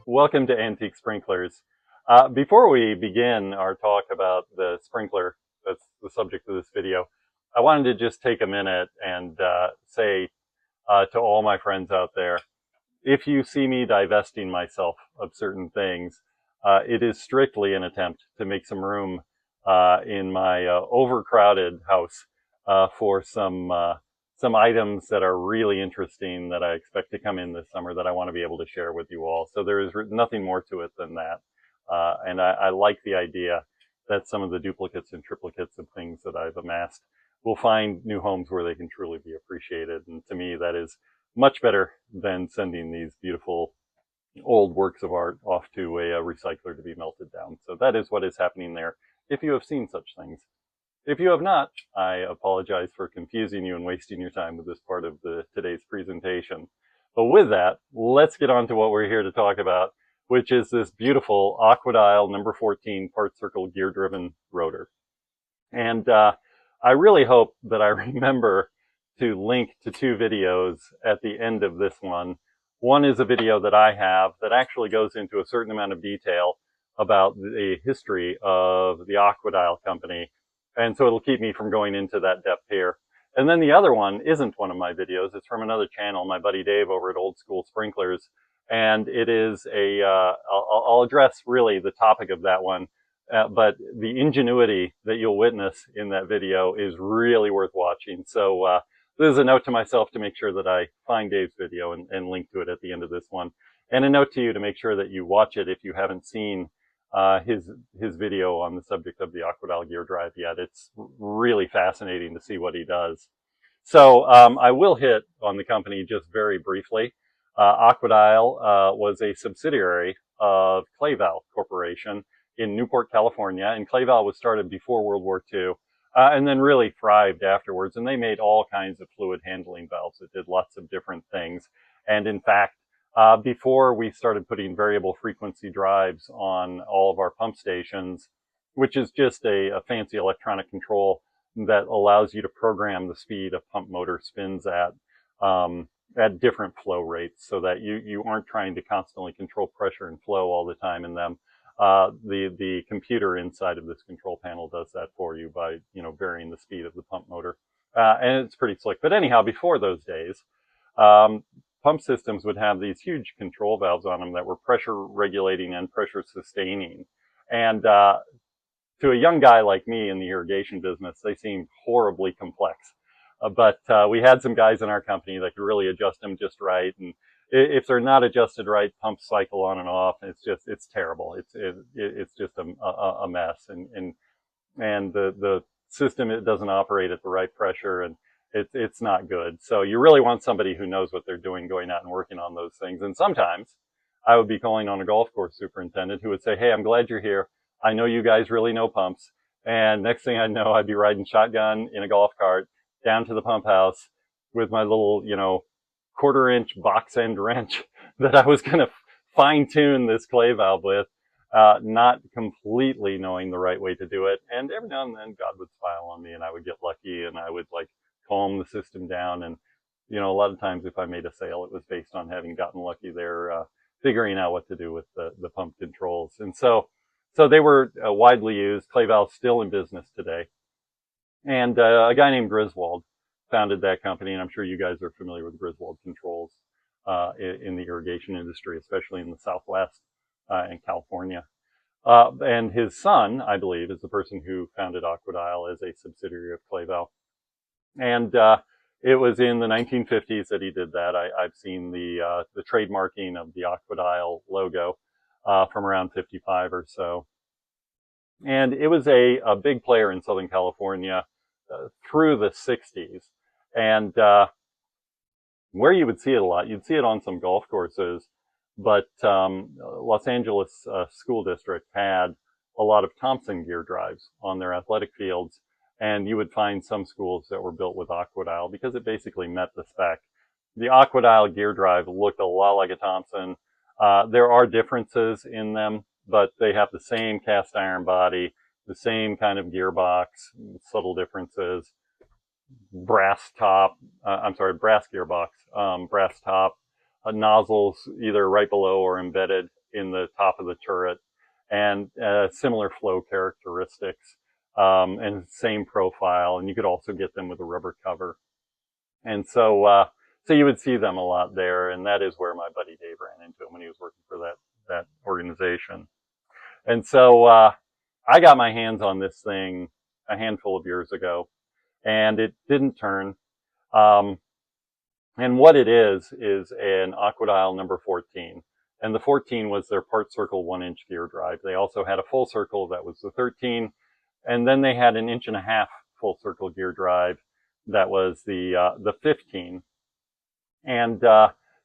Welcome to Antique Sprinklers. Before we begin our talk about the sprinkler, that's the subject of this video, I wanted to just take a minute and say to all my friends out there, if you see me divesting myself of certain things, it is strictly an attempt to make some room in my overcrowded house for some items that are really interesting that I expect to come in this summer that I want to be able to share with you all. So there is nothing more to it than that. And I like the idea that some of the duplicates and triplicates of things that I've amassed will find new homes where they can truly be appreciated. And to me, that is much better than sending these beautiful old works of art off to a recycler to be melted down. So that is what is happening there, if you have seen such things. If you have not, I apologize for confusing you and wasting your time with this part of today's presentation. But with that, let's get on to what we're here to talk about, which is this beautiful Aqua number 14 part circle gear driven rotor. And I really hope that I remember to link to two videos at the end of this one. One is a video that I have that actually goes into a certain amount of detail about the history of the Aqua company. And so it'll keep me from going into that depth here. And then the other one isn't one of my videos. It's from another channel, my buddy Dave over at Old School Sprinklers. And it is I'll address really the topic of that one. But the ingenuity that you'll witness in that video is really worth watching. So this is a note to myself to make sure that I find Dave's video and link to it at the end of this one. And a note to you to make sure that you watch it if you haven't seen his video on the subject of the Aqua gear drive yet. It's really fascinating to see what he does. So I will hit on the company just very briefly. Aqua was a subsidiary of Clayval Corporation in Newport, California, and Clayval was started before World War II and then really thrived afterwards. And they made all kinds of fluid handling valves that did lots of different things. And in fact, before we started putting variable frequency drives on all of our pump stations, which is just a fancy electronic control that allows you to program the speed a pump motor spins at different flow rates so that you aren't trying to constantly control pressure and flow all the time in them. The computer inside of this control panel does that for you by, varying the speed of the pump motor. And it's pretty slick. But anyhow, before those days, pump systems would have these huge control valves on them that were pressure regulating and pressure sustaining. And to a young guy like me in the irrigation business, they seemed horribly complex. But we had some guys in our company that could really adjust them just right. And if they're not adjusted right, pumps cycle on and off. It's terrible. It's just a mess. And the system, it doesn't operate at the right pressure, and it's not good. So you really want somebody who knows what they're doing going out and working on those things. And sometimes I would be calling on a golf course superintendent who would say, "Hey, I'm glad you're here. I know you guys really know pumps." And next thing I know, I'd be riding shotgun in a golf cart down to the pump house with my little, 1/4-inch box end wrench that I was going to fine tune this clay valve with, not completely knowing the right way to do it. And every now and then God would smile on me and I would get lucky and I would calm the system down. And, a lot of times if I made a sale, it was based on having gotten lucky there, figuring out what to do with the pump controls. And so they were widely used. Clayval's still in business today. And a guy named Griswold founded that company. And I'm sure you guys are familiar with Griswold controls in the irrigation industry, especially in the Southwest and California. And his son, I believe, is the person who founded Aqua as a subsidiary of Clayval. And it was in the 1950s that he did that. I've seen the trademarking of the Aqua logo from around 55 or so. And it was a big player in Southern California through the 60s. And where you would see it a lot, you'd see it on some golf courses, but Los Angeles School District had a lot of Thompson gear drives on their athletic fields. And you would find some schools that were built with Aqua because it basically met the spec. The Aqua gear drive looked a lot like a Thompson. There are differences in them, but they have the same cast iron body, the same kind of gearbox, subtle differences. Brass gearbox, brass top, nozzles either right below or embedded in the top of the turret, and similar flow characteristics, and same profile. And you could also get them with a rubber cover. And so you would see them a lot there, and that is where my buddy Dave ran into him when he was working for that organization. And so I got my hands on this thing a handful of years ago, and it didn't turn. And what it is an Aqua number 14. And the 14 was their part circle 1-inch gear drive. They also had a full circle that was the 13. And then they had an 1.5 inch full circle gear drive that was the 15. And,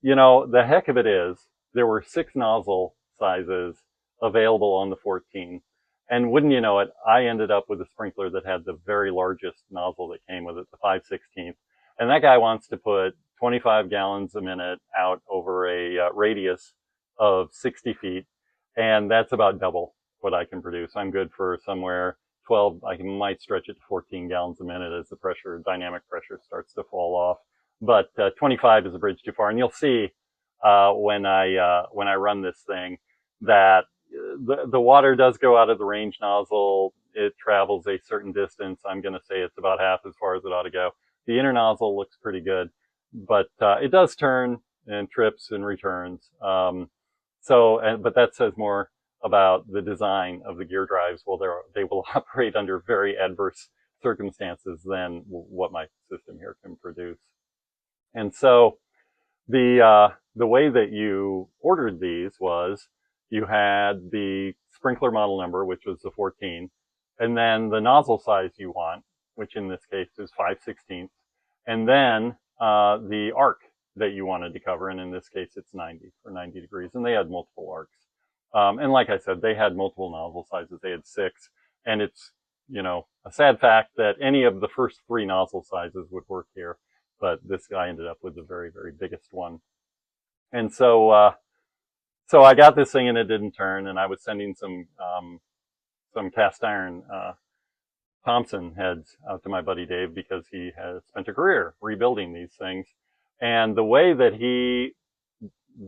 you know, the heck of it is there were 6 nozzle sizes available on the 14. And wouldn't you know it, I ended up with a sprinkler that had the very largest nozzle that came with it, the 5/16. And that guy wants to put 25 gallons a minute out over a radius of 60 feet. And that's about double what I can produce. I'm good for somewhere 12, I might stretch it to 14 gallons a minute as the pressure, dynamic pressure starts to fall off. But 25 is a bridge too far. And you'll see when I run this thing that the water does go out of the range nozzle. It travels a certain distance. I'm going to say it's about half as far as it ought to go. The inner nozzle looks pretty good, but it does turn and trips and returns. But that says more about the design of the gear drives. Well, they will operate under very adverse circumstances than what my system here can produce. And so the way that you ordered these was you had the sprinkler model number, which was the 14, and then the nozzle size you want, which in this case is 5/16, and then the arc that you wanted to cover, and in this case it's 90 for 90 degrees, and they had multiple arcs. And like I said, they had multiple nozzle sizes. They had 6, and it's, you know, a sad fact that any of the first 3 nozzle sizes would work here, but this guy ended up with the very, very biggest one. And so I got this thing and it didn't turn, and I was sending some cast iron Thompson heads out to my buddy Dave because he has spent a career rebuilding these things. And the way that he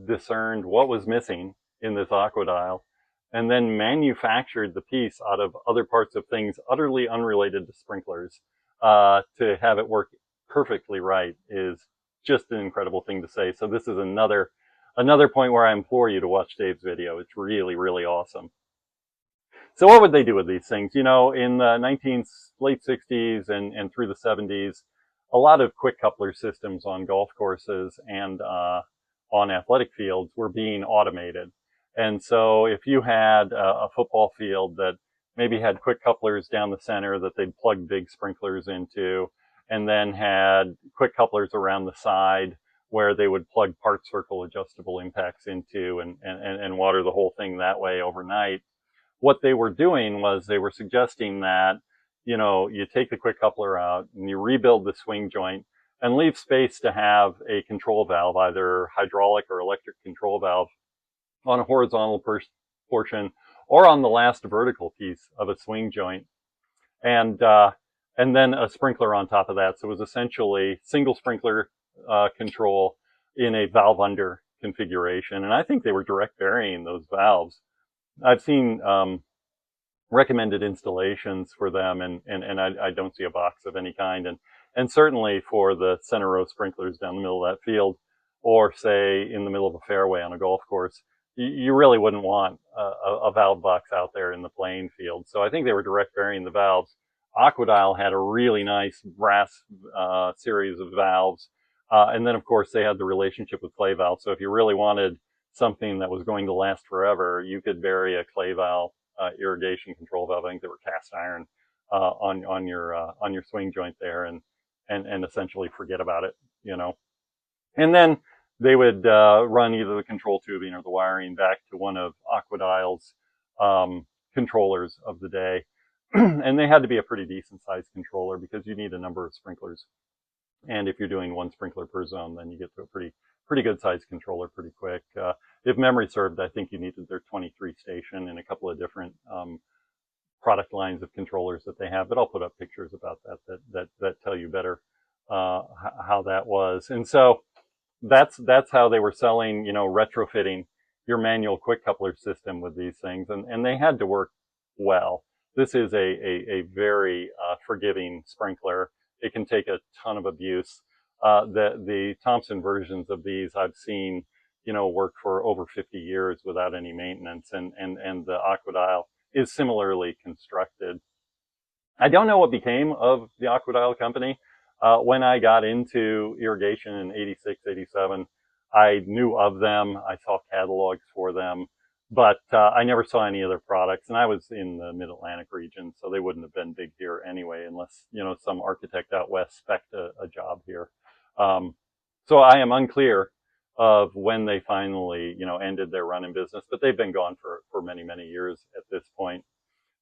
discerned what was missing in this Aqua dial and then manufactured the piece out of other parts of things utterly unrelated to sprinklers to have it work perfectly right is just an incredible thing to say. So this is another point where I implore you to watch Dave's video. It's really, really awesome. So what would they do with these things? You know, in the late 60s and through the 70s, a lot of quick coupler systems on golf courses and on athletic fields were being automated. And so if you had a football field that maybe had quick couplers down the center that they'd plug big sprinklers into, and then had quick couplers around the side where they would plug part circle adjustable impacts into and water the whole thing that way overnight. What they were doing was they were suggesting that, you know, you take the quick coupler out and you rebuild the swing joint and leave space to have a control valve, either hydraulic or electric control valve, on a horizontal portion or on the last vertical piece of a swing joint. And then a sprinkler on top of that. So it was essentially single sprinkler control in a valve under configuration. And I think they were direct varying those valves. I've seen recommended installations for them, and I don't see a box of any kind. And certainly for the center row sprinklers down the middle of that field, or say in the middle of a fairway on a golf course, you really wouldn't want a valve box out there in the playing field. So I think they were direct varying the valves. Aqua had a really nice brass series of valves. And then, of course, they had the relationship with clay valves. So if you really wanted something that was going to last forever, you could vary a clay valve irrigation control valve. I think they were cast iron on your swing joint there, and essentially forget about it, you know. And then they would run either the control tubing or the wiring back to one of Aqua controllers of the day. And they had to be a pretty decent sized controller because you need a number of sprinklers. And if you're doing one sprinkler per zone, then you get to a pretty good sized controller pretty quick. If memory served, I think you needed their 23 station and a couple of different product lines of controllers that they have. But I'll put up pictures about that tell you better how that was. And so that's how they were selling, you know, retrofitting your manual quick coupler system with these things, and they had to work well. This is a very forgiving sprinkler. It can take a ton of abuse. The Thompson versions of these I've seen, work for over 50 years without any maintenance, and the Aqua is similarly constructed. I don't know what became of the Aqua company. When I got into irrigation in 86, 87, I knew of them. I saw catalogs for them, but I never saw any of their products. And I was in the Mid-Atlantic region, so they wouldn't have been big here anyway, unless, some architect out west spec'd a job here. So I am unclear of when they finally, ended their run in business, but they've been gone for many, many years at this point.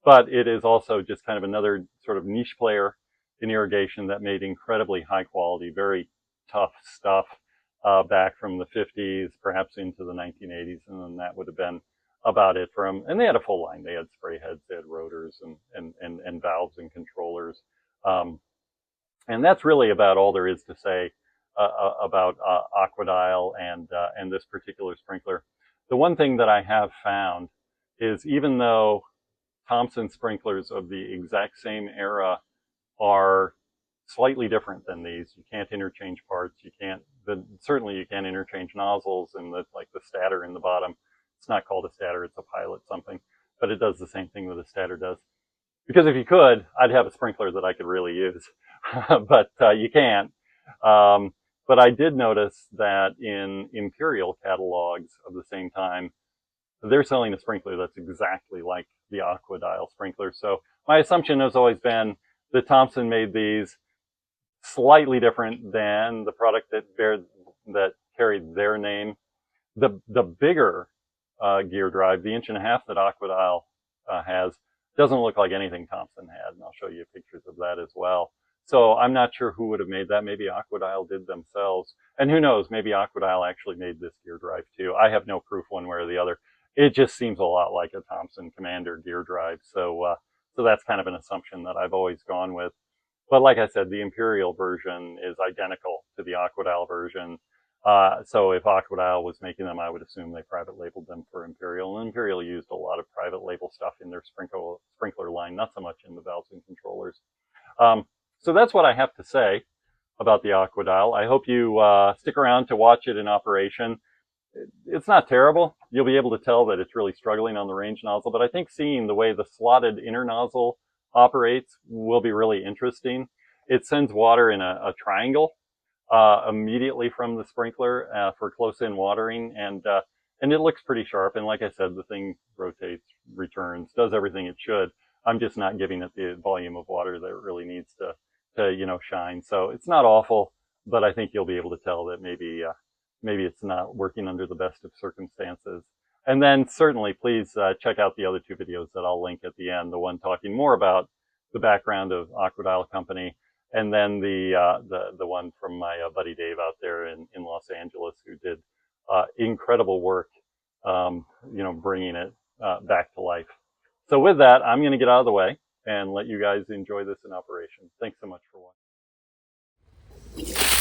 But it is also just kind of another sort of niche player in irrigation that made incredibly high quality, very tough stuff back from the 50s, perhaps into the 1980s, and then that would have been about it for them. And they had a full line. They had spray heads, they had rotors, and valves and controllers. And that's really about all there is to say about Aqua and this particular sprinkler. The one thing that I have found is, even though Thompson sprinklers of the exact same era are slightly different than these, you can't interchange parts. Certainly you can't interchange nozzles, and the stator in the bottom. It's not called a stator; it's a pilot something, but it does the same thing that a stator does. Because if you could, I'd have a sprinkler that I could really use, but you can't. But I did notice that in Imperial catalogs of the same time, they're selling a sprinkler that's exactly like the Aqua sprinkler. So my assumption has always been that Thompson made these slightly different than the product that carried their name. The bigger gear drive, the 1.5 inch that Aqua has, doesn't look like anything Thompson had, and I'll show you pictures of that as well. So I'm not sure who would have made that. Maybe Aqua did themselves, and who knows, maybe Aqua actually made this gear drive too. I have no proof one way or the other. It just seems a lot like a Thompson Commander gear drive, so that's kind of an assumption that I've always gone with. But like I said, the Imperial version is identical to the Aqua version. So if Aqua was making them, I would assume they private labeled them for Imperial. And Imperial used a lot of private label stuff in their sprinkler line, not so much in the valves and controllers. So that's what I have to say about the Aqua. I hope you stick around to watch it in operation. It's not terrible. You'll be able to tell that it's really struggling on the range nozzle, but I think seeing the way the slotted inner nozzle operates will be really interesting. It sends water in a triangle immediately from the sprinkler for close-in watering, and it looks pretty sharp. And like I said, the thing rotates, returns, does everything it should. I'm just not giving it the volume of water that it really needs to shine. So it's not awful, but I think you'll be able to tell that maybe it's not working under the best of circumstances. And then certainly please check out the other two videos that I'll link at the end, the one talking more about the background of Aqua Company, and then the one from my buddy Dave out there in Los Angeles, who did incredible work, bringing it back to life. So with that, I'm going to get out of the way and let you guys enjoy this in operation. Thanks so much for watching.